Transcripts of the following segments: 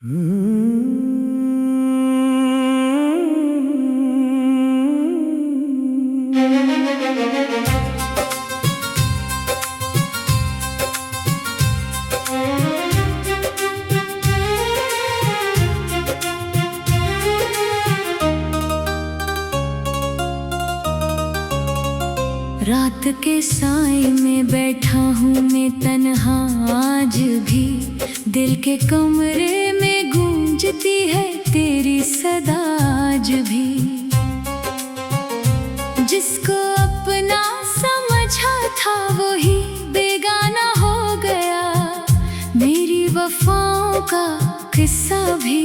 रात के साए में बैठा हूँ मैं तन्हा आज भी, दिल के कमरे में गूंजती है तेरी सदा आज भी। जिसको अपना समझा था वही बेगाना हो गया, मेरी वफाओं का किस्सा भी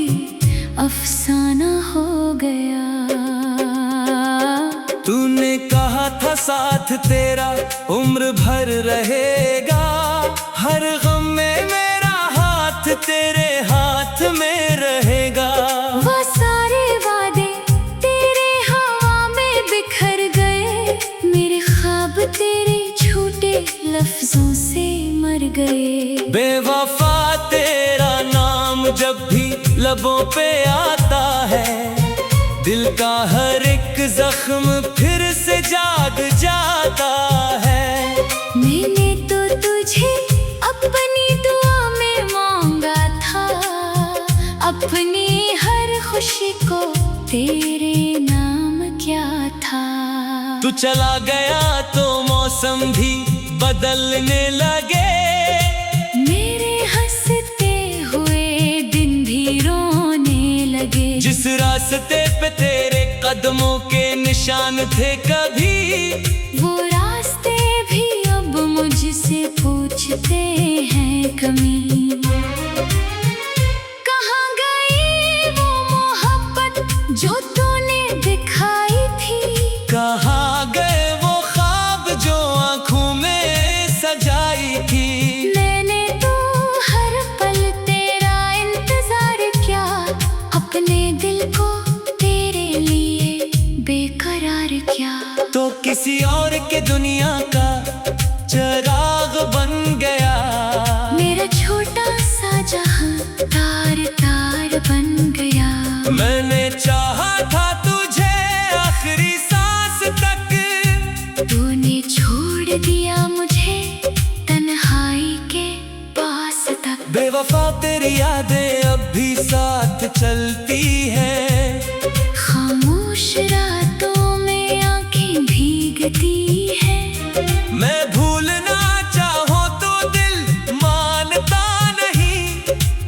अफसाना हो गया। तूने कहा था साथ तेरा उम्र भर रहेगा, हर गम में मेरा हाथ तेरे हाथ में रहेगा। वो सारे वादे तेरे हवा में बिखर गए, मेरे ख्वाब तेरे झूठे लफ्जों से मर गए। बेवफा तेरा नाम जब भी लबों पे आता है, दिल का हर एक जख्म फिर से जाग जाता है। मैंने तो तुझे अपनी दुआ में मांगा था, अपनी हर खुशी को तेरे नाम क्या था। तू चला गया तो मौसम भी बदलने लगे, मेरे हंसते हुए दिन भी रोने लगे। जिस रास्ते पे तेरे कदमों के निशान थे कभी, वो रास्ते भी अब मुझसे पूछते हैं कमी। कहाँ गई वो मोहब्बत जो तूने दिखाई थी, कहाँ गए वो ख्वाब जो आंखों में सजाई थी। मैंने तो हर पल तेरा इंतजार किया, अपने दिल को तेरे लिए बेकरार किया। तो किसी और के दुनिया का चिराग बन गया, मेरा छोटा सा जहां तार तार बन गया। मैंने चाहा था तुझे आखिरी सांस तक, तूने छोड़ दिया मुझे तन्हाई के पास तक। बेवफा तेरी यादें अब भी साथ चलती हैं, खामोश रातों में आंखें भीगती है। मैं भूलना चाहूं तो दिल मानता नहीं,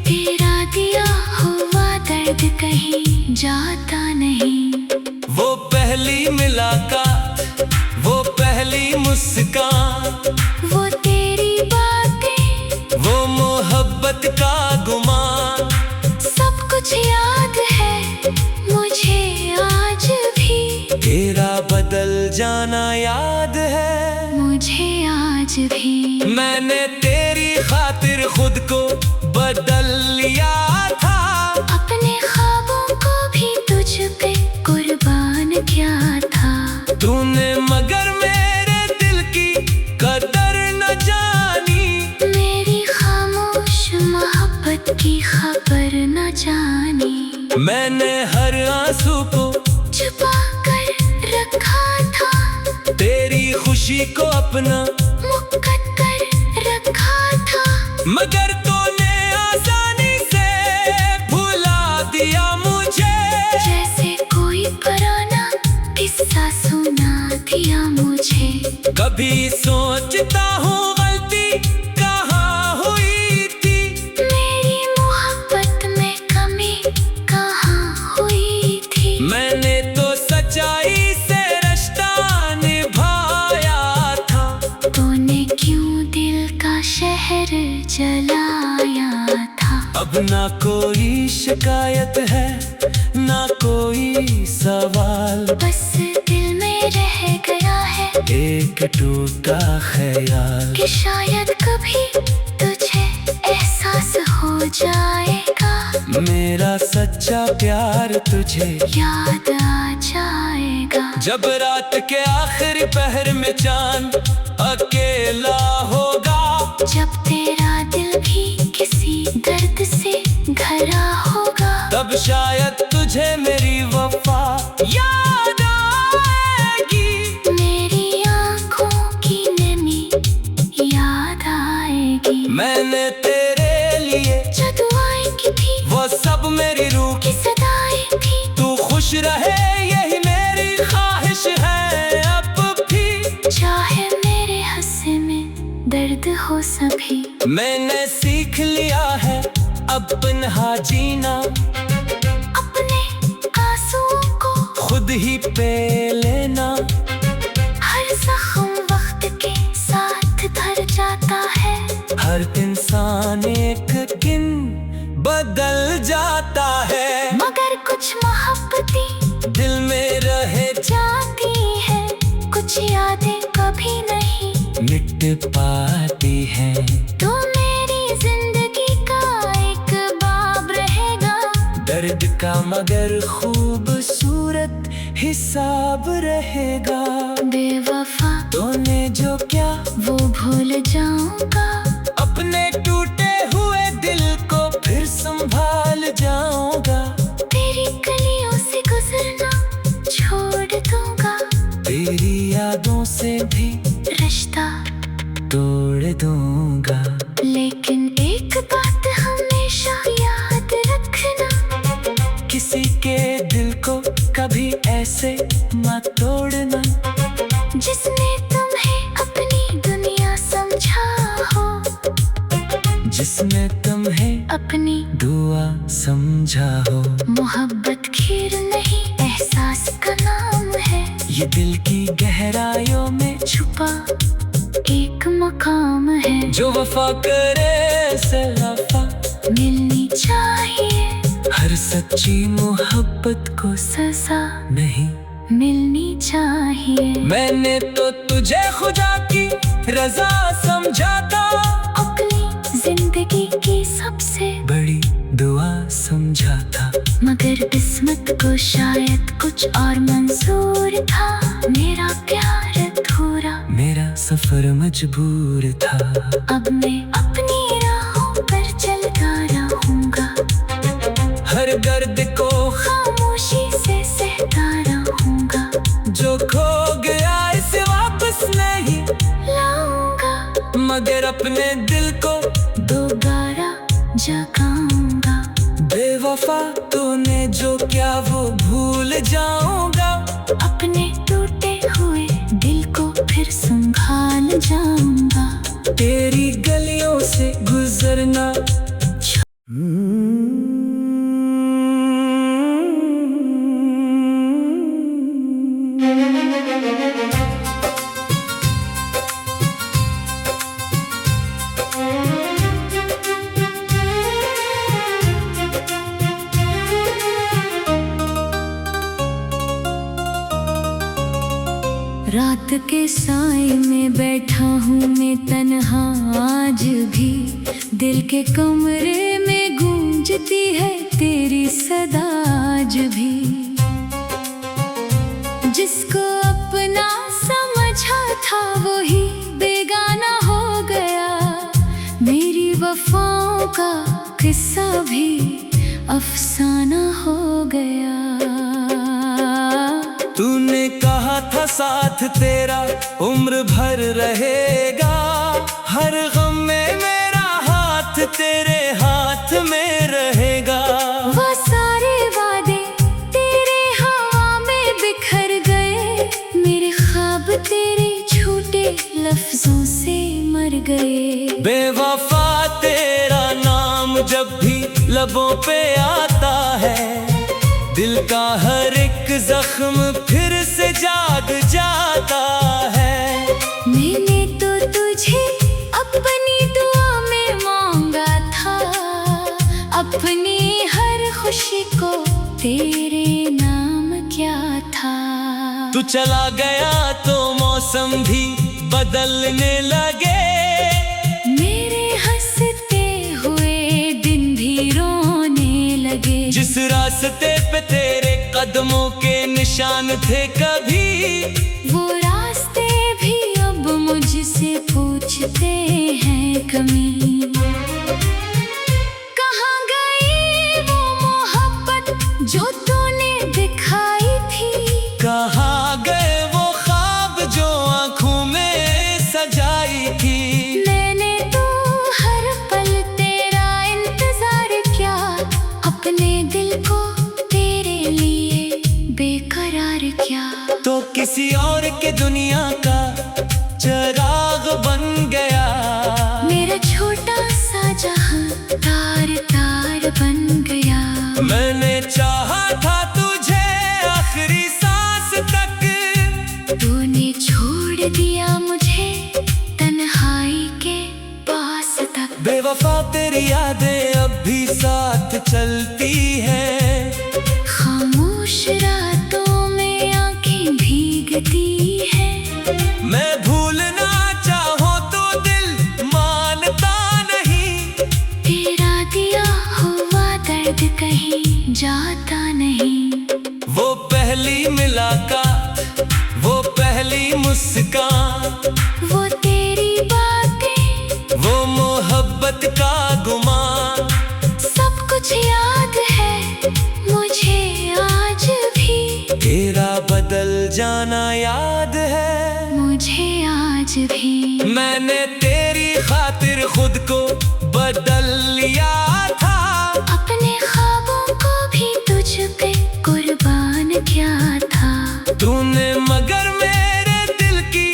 तेरा दिया हुआ दर्द कहीं जाता नहीं। वो पहली मुलाकात, वो पहली मुस्कान, वो तेरी बातें, वो मोहब्बत का गुमान, सब कुछ याद है मुझे आज भी। तेरा बदल जाना याद है मुझे आज भी। मैंने तेरी खातिर खुद को बदल लिया था, अपने ख्वाबों को भी तुझ पे कुर्बान किया था। तूने मगर मेरे दिल की कदर न जानी, मेरी खामोश मोहब्बत की खबर न जानी। मैंने हर आंसू को छुपा कर रखा था, तेरी खुशी को अपना मुक्कत कर रखा था। मगर तूने आसानी से भुला दिया मुझे, जैसे कोई पुराना किस्सा सुना दिया मुझे। कभी सोचता हूँ गलती कहाँ हुई थी, मेरी मोहब्बत में कमी कहाँ हुई थी। मैंने तो सच्चाई से रिश्ता निभाया था। तूने क्यों दिल का शहर जलाया था। अब ना कोई शिकायत है ना कोई सवाल, बस दिल में रह गया है एक टूटा ख्याल कि शायद कभी तुझे एहसास हो जाएगा, मेरा सच्चा प्यार तुझे याद आ जाएगा। जब रात के आखिरी पहर में चांद अकेला होगा, जब तेरा दिल भी किसी दर्द से घरा किया होगा, तब शायद तुझे मेरी वफा याद आएगी। मेरी आंखों की नमी याद आएगी। मैंने तेरे लिए जो दुआएं की थी वो सब मेरी रूह की सदाएं थी। तू खुश रहे यही मेरी ख्वाहिश है अब भी। चाहे मेरे हंसे में दर्द हो सभी। मैंने सीख लिया है अब तन्हा जीना, अपने आंसुओं को खुद ही पे लेना। हर जख्म वक्त के साथ भर जाता है। हर इंसान एक दिन बदल जाता है, मगर कुछ मोहब्बतें दिल में रह जाती है। कुछ यादें कभी नहीं मिट पाती है। तो मेरी जिंदगी का एक बाब रहेगा, दर्द का मगर खूबसूरत हिसाब रहेगा। बेवफा तूने जो क्या वो भूल जाऊंगा। अपने टूटे हुए दिल को फिर संभाल जाऊंगा। तेरी गलियों से गुजरना छोड़ दूंगा। तेरी यादों से भी रिश्ता तोड़ दूंगा। लेकिन एक बात हमेशा याद रखना, किसी के दिल को कभी ऐसे मत तोड़ना। जिसने तुम्हें अपनी दुनिया समझा हो, जिसने तुम्हें अपनी दुआ समझा हो। मोहब्बत खीर नहीं एहसास का नाम है। ये दिल की गहराइयों में छुपा एक मकाम है। जो वफा करे से वफा मिलनी चाहिए, हर सच्ची मोहब्बत को सजा नहीं मिलनी चाहिए। मैंने तो तुझे खुदा की रजा समझा था, अपनी जिंदगी की सबसे बड़ी दुआ समझा था। मगर किस्मत को शायद कुछ और मंजूर था। मेरा प्यार अधूरा, मेरा सफर मजबूर था। अब मैं अपनी राहों पर चलता रहूंगा। हर दर्द को खामोशी से सहता रहूंगा। जो खो गया इसे वापस नहीं लाऊंगा, मगर अपने दिल को दोबारा जगाऊंगा। बेवफा तूने जो क्या वो भूल जाऊंगा। अपने टूटे हुए दिल को फिर संभाल जाऊंगा। तेरी गलियों से गुजरना रात के साए में बैठा हूँ मैं तन्हा आज भी। दिल के कमरे में गूंजती है तेरी सदा आज भी। जिसको अपना समझा था वही बेगाना हो गया। मेरी वफाओं का किस्सा भी अफसाना हो गया। तूने कहा था साथ तेरा उम्र भर रहेगा। हर गम में मेरा हाथ तेरे हाथ में रहेगा। वो सारे वादे तेरे हवा में बिखर गए। मेरे ख्वाब तेरे झूठे लफ्जों से मर गए। बेवफा तेरा नाम जब भी लबों पे आता है, दिल का हर एक जख्म फिर से जाग जाता है। मैंने तो तुझे अपनी दुआ में मांगा था। अपनी हर खुशी को तेरे नाम क्या था। तू चला गया तो मौसम भी बदलने लगे। मेरे हंसते हुए दिन भी रोने लगे। जिस रास्ते पे तेरे कदमों के निशान थे कभी, वो रास्ते भी अब मुझसे पूछते हैं कमी। कहाँ गई वो अपने दिल को तेरे लिए बेकरार किया, तो किसी और के दुनिया का चिराग बन गया। मेरा छोटा सा जहां तार तार बन गया। मैंने चाहा था तुझे आखिरी सांस तक, तूने छोड़ दिया मुझे तन्हाई के पास तक। बेवफा तेरी यादें अब भी साथ चलती हैं, खामोश रातों में आंखें भीगती हैं। मैं भूलना चाहूं तो दिल मानता नहीं, तेरा दिया हुआ दर्द कहीं जाता नहीं। वो पहली मुलाकात, वो पहली मुस्कान, वो तेरी बातें, वो मोहब्बत का गुमान, सब कुछ याद है मुझे आज भी। तेरा बदल जाना याद है मुझे आज भी। मैंने तेरी खातिर खुद को बदल लिया था, अपने ख्वाबों को भी तुझ पे कुर्बान किया था। तूने मगर मेरे दिल की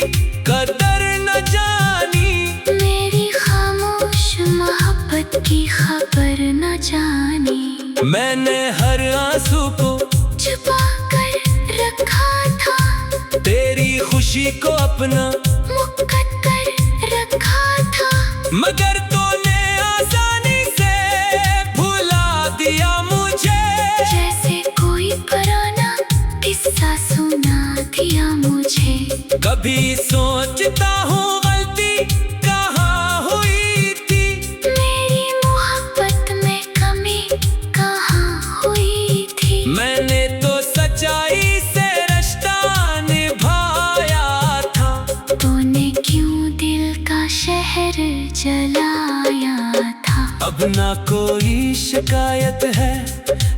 कदर न जानी, मेरी खामोश मोहब्बत की खबर न जानी। मैंने हर आंसू को छुपा कर रखा था, तेरी खुशी को अपना मुक्कत कर रखा था। मगर तूने आसानी से भुला दिया मुझे, जैसे कोई पुराना किस्सा सुना दिया मुझे। कभी सोचता हूँ गलती कहाँ हुई थी, मेरी मोहब्बत में कमी कहाँ हुई थी। मैंने तो सच्चाई से रिश्ता निभाया था, तूने क्यों दिल का शहर जलाया था। अब ना कोई शिकायत है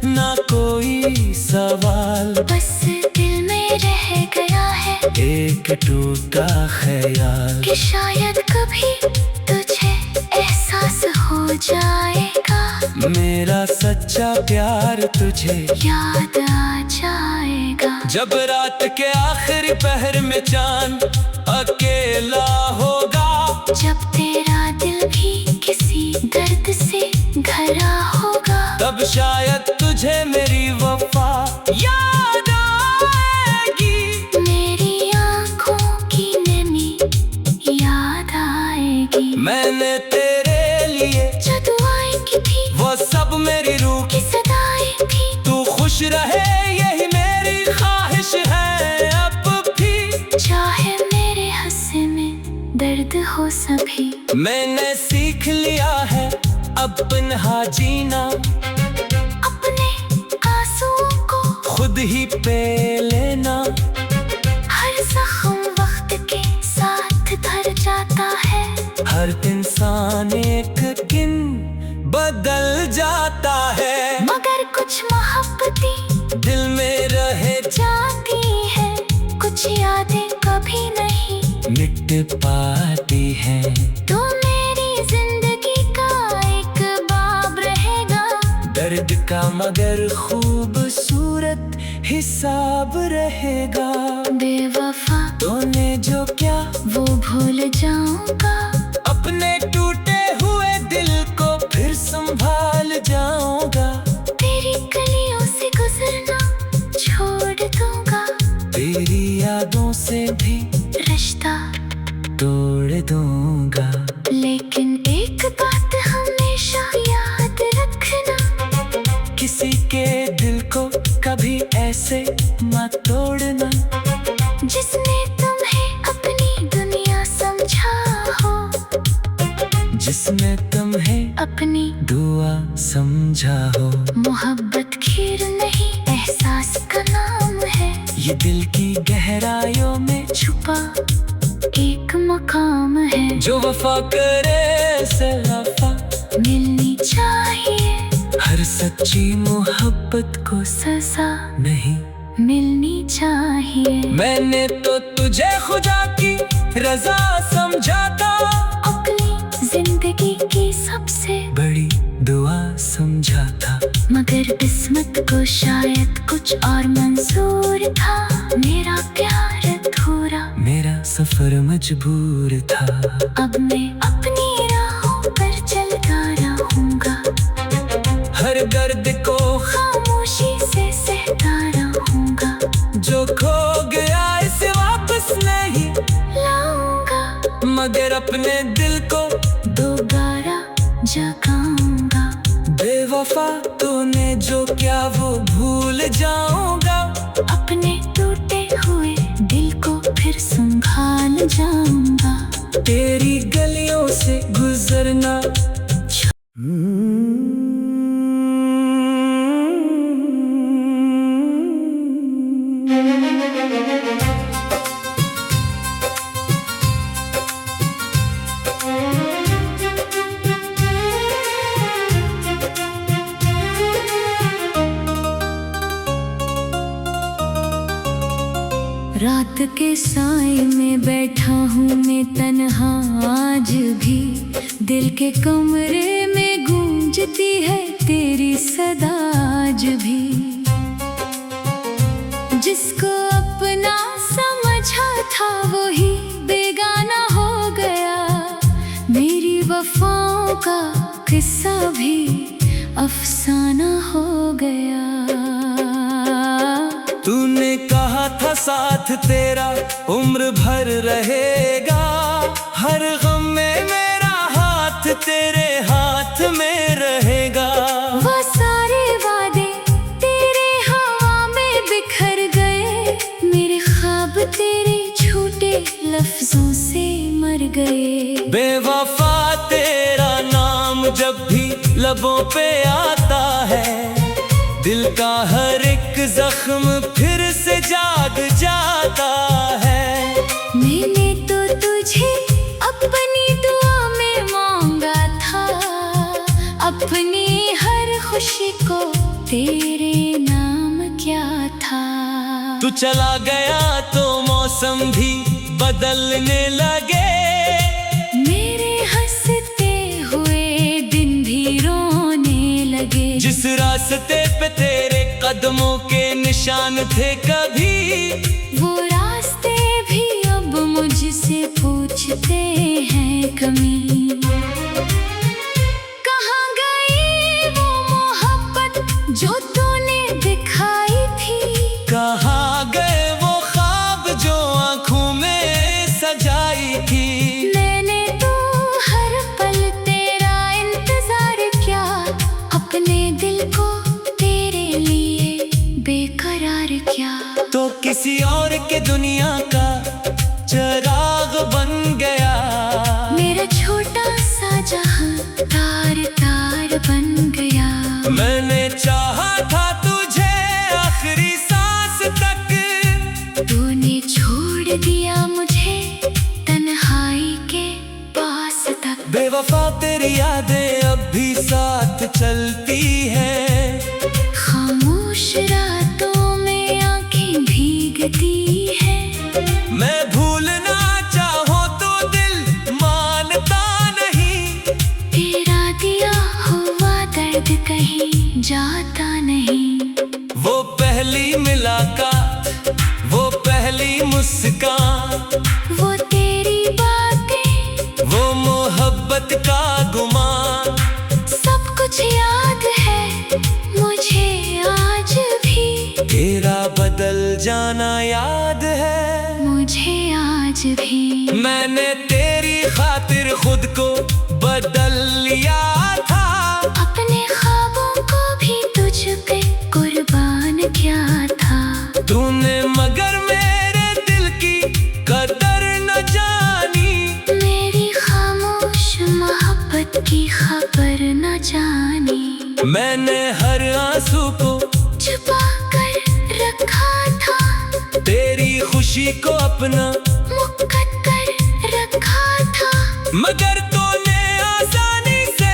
ना कोई सवाल, बस दिल में रह गया है एक टूटा ख्याल कि शायद कभी तुझे एहसास हो जाएगा, मेरा सच्चा प्यार तुझे याद आ जाएगा। जब रात के आखिरी पहर में चांद अकेला होगा, जब तेरा दिल भी किसी दर्द से भरा होगा, तब शायद तुझे मेरी वफा याद आएगी, मेरी आंखों की नमी याद आएगी। मैंने तेरे लिए जो दुआएं की थी वो सब मेरी रूह की सदाएं थी। तू खुश रहे यही मेरी ख्वाहिश है अब भी, चाहे मेरे हंसे में दर्द हो सभी। मैंने सीख लिया है अपना जीना, अपने आंसुओं को खुद ही पे लेना, हर जख्म वक्त के साथ भर जाता है। हर इंसान एक दिन बदल जाता है, मगर कुछ मोहब्बतें दिल में रह जाती है, कुछ यादें कभी नहीं मिट पाती है। तो मेरी जिंदगी का एक बाब रहेगा, दर्द का मगर खूबसूरत हिसाब रहेगा। बेवफा तूने जो क्या वो भूल जाऊंगा, अपने टूटे हुए दिल को फिर संभाल जाऊंगा, तेरी गलियों से गुजरना छोड़ दूंगा, तेरी यादों से भी रिश्ता तोड़ दूंगा। लेकिन एक बात हमेशा याद रखना, किसी के दिल को कभी ऐसे मत तोड़ना, जिसने तुम्हें अपनी दुनिया समझा हो, जिसने तुम्हें अपनी दुआ समझा हो। मोहब्बत खीर नहीं एहसास का नाम है, ये दिल की गहराइयों में छुपा एक मकाम है। जो वफा करे से वफा मिलनी चाहिए, हर सच्ची मोहब्बत को सजा नहीं मिलनी चाहिए। मैंने तो तुझे खुदा की रजा समझा था, अपनी जिंदगी की सबसे बड़ी दुआ समझा था। मगर किस्मत को शायद कुछ और मंजूर था। मेरा प्यार अधूरा, मेरा सफर मजबूर था। अब मैं अपनी राहों पर चलता रहूंगा, हर दर्द को खामोशी से सहता रहूंगा। जो खो गया इसे वापस नहीं लाऊंगा, मगर अपने दिल को दोबारा जगाऊंगा। बेवफा तूने जो क्या वो भूल जाऊंगा। अपने टूटे हुए दिल को फिर संभाल जाऊंगा। तेरी गलियों से गुजरना रात के साए में बैठा हूँ मैं तन्हा आज भी, दिल के कमरे में गूंजती है तेरी सदा आज भी। जिसको अपना समझा था वही बेगाना हो गया, मेरी वफाओं का किस्सा भी अफसाना हो गया। तूने कहा था साथ तेरा उम्र भर रहेगा, हर गम में मेरा हाथ तेरे हाथ में रहेगा। वो सारे वादे तेरे हवा में बिखर गए, मेरे ख्वाब तेरे झूठे लफ्जों से मर गए। बेवफा तेरा नाम जब भी लबों पे आता है, दिल का हर एक जख्म फिर से जाग जाता है। मैंने तो तुझे अपनी दुआ में मांगा था, अपनी हर खुशी को तेरे नाम क्या था। तू चला गया तो मौसम भी बदलने लगे, मेरे हंसते हुए दिन भी रोने लगे। जिस रास्ते पे तेरे कदमों के निशान थे कभी, वो रास्ते भी अब मुझसे पूछते हैं कमी। कहाँ गई वो मोहब्बत जो तूने दिखाई थी, कहाँ गए वो ख्वाब जो आंखों में सजाई थी। मैंने तो हर पल तेरा इंतजार किया, अपने दिल को तेरे लिए बेकरार किया। तो किसी और के दुनिया का चिराग बन गया, मेरा छोटा सा जहां तार तार बन गया। मैंने चाहा था तुझे आखिरी सांस तक, तूने छोड़ दिया मुझे तन्हाई के पास तक। बेवफा तेरी यादें अब भी साथ चलती हैं, खामोश रातों में आंखें भीगती है। मैं भूलना चाहूं तो दिल मानता नहीं, तेरा दिया हुआ दर्द कहीं जाता नहीं। वो पहली मुलाकात, वो पहली मुस्कान, वो तेरी बातें, वो मोहब्बत का गुमान, सब कुछ याद है मुझे आज भी। तेरा बदल जाना याद है मुझे आज भी। मैंने तेरी खातिर खुद को बदल लिया था, अपने ख्वाबों को भी तुझ पे कुर्बान किया था। तूने मगर मेरे दिल की कदर न जानी, मेरी खामोश मोहब्बत की खबर न जानी। मैंने हर आंसू को छुपा कर रखा था, तेरी खुशी को अपना मुक्कत कर रखा था। मगर तूने आसानी से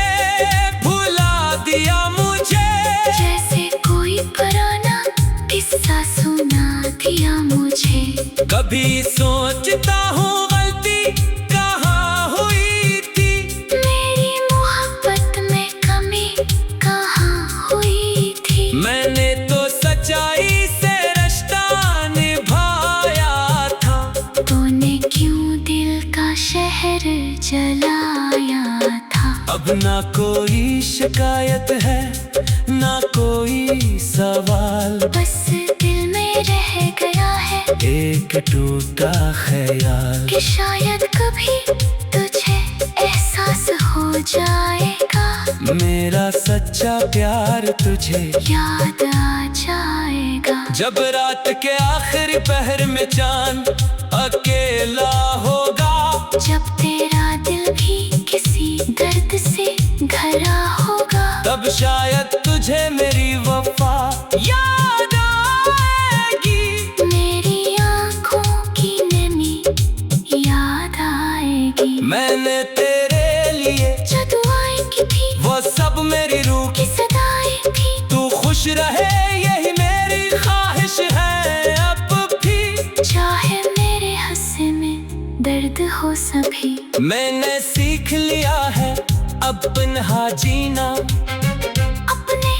भुला दिया मुझे, जैसे कोई पुराना किस्सा सुना दिया मुझे। कभी सोचता हूँ गलती कहाँ हुई थी, मेरी मोहब्बत में कमी कहाँ हुई ना कोई शिकायत है, ना कोई सवाल, बस दिल में रह गया है एक टूटा ख्याल कि शायद कभी तुझे एहसास हो जाएगा, मेरा सच्चा प्यार तुझे याद आ जाएगा। जब रात के आखिरी पहर में चांद अकेला होगा, जब तेरा दिल भी किसी दर्द से भरा होगा, तब शायद तुझे मेरी वफा याद आएगी, मेरी आँखों की नमी याद आएगी। मैंने तेरे लिए जो दुआएं की थी वो सब मेरी रूह की सदाएं थी, तू खुश रहे यही मेरी ख्वाहिश है अब भी, चाहे मेरे हंसे में दर्द हो सभी। मैंने सीख लिया है अब तन्हा जीना, अपने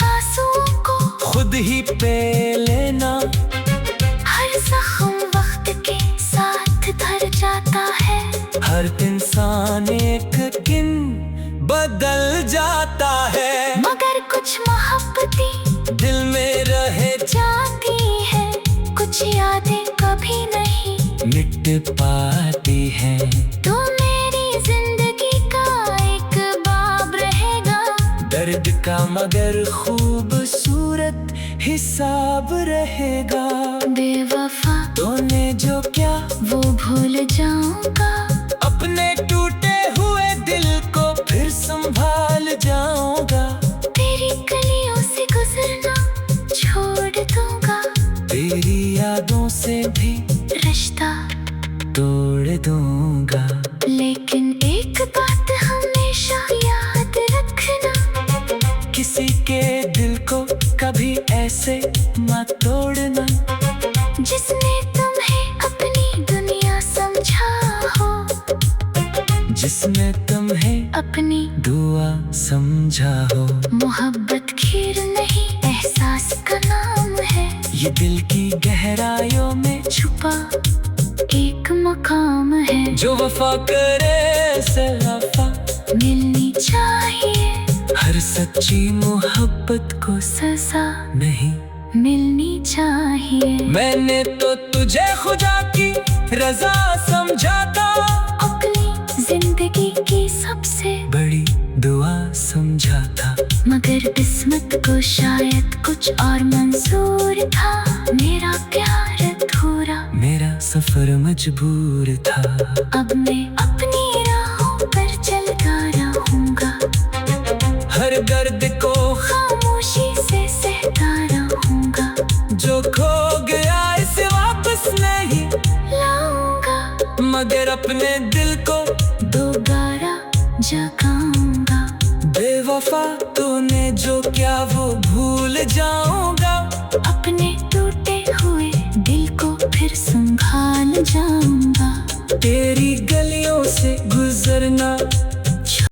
आंसुओं को खुद ही पे लेना, हर जख्म वक्त के साथ भर जाता है, हर इंसान एक दिन बदल जाता है, मगर कुछ मोहब्बतें दिल में रहे जाती है, कुछ यादें कभी नहीं मिट पाती हैं। तो मेरी जिंदगी का एक बाब रहेगा, दर्द का मगर खूबसूरत हिसाब रहेगा, बेवफा तूने जो क्या वो भूल जाऊंगा, अपने टूटे हुए दिल को फिर संभाल जाऊंगा, तेरी गलियों से गुजरना छोड़ दूंगा, तेरी यादों से भी रिश्ता तोड़ दूंगा। लेकिन एक बात हमेशा याद रखना, किसी के दिल को कभी ऐसे मत तोड़ना, जिसने तुम्हें अपनी दुनिया समझा हो, जिसने तुम्हें अपनी दुआ समझा हो। मोहब्बत खीर नहीं एहसास का नाम है, ये दिल की गहराइयों में छुपा एक मकाम है, जो वफा करे से वफा मिलनी चाहिए, हर सच्ची मोहब्बत को सजा नहीं मिलनी चाहिए। मैंने तो तुझे खुदा की रजा समझा था, अपनी जिंदगी की सबसे बड़ी दुआ समझा था, मगर किस्मत को शायद कुछ और मंजूर था, मेरा प्यार अधूरा, मेरा सफर मजबूर था। अब मैं अपनी राहों पर चलता रहूंगा, हर दर्द को खामोशी से सहता रहूंगा, जो खो गया इसे वापस नहीं लाऊंगा, मगर अपने दिल को दोबारा जगाऊंगा, बेवफा तूने जो क्या वो भूल जाऊंगा, अपने टूटे हुए दिल को फिर संभाल जाऊंगा, तेरी गलियों से गुजरना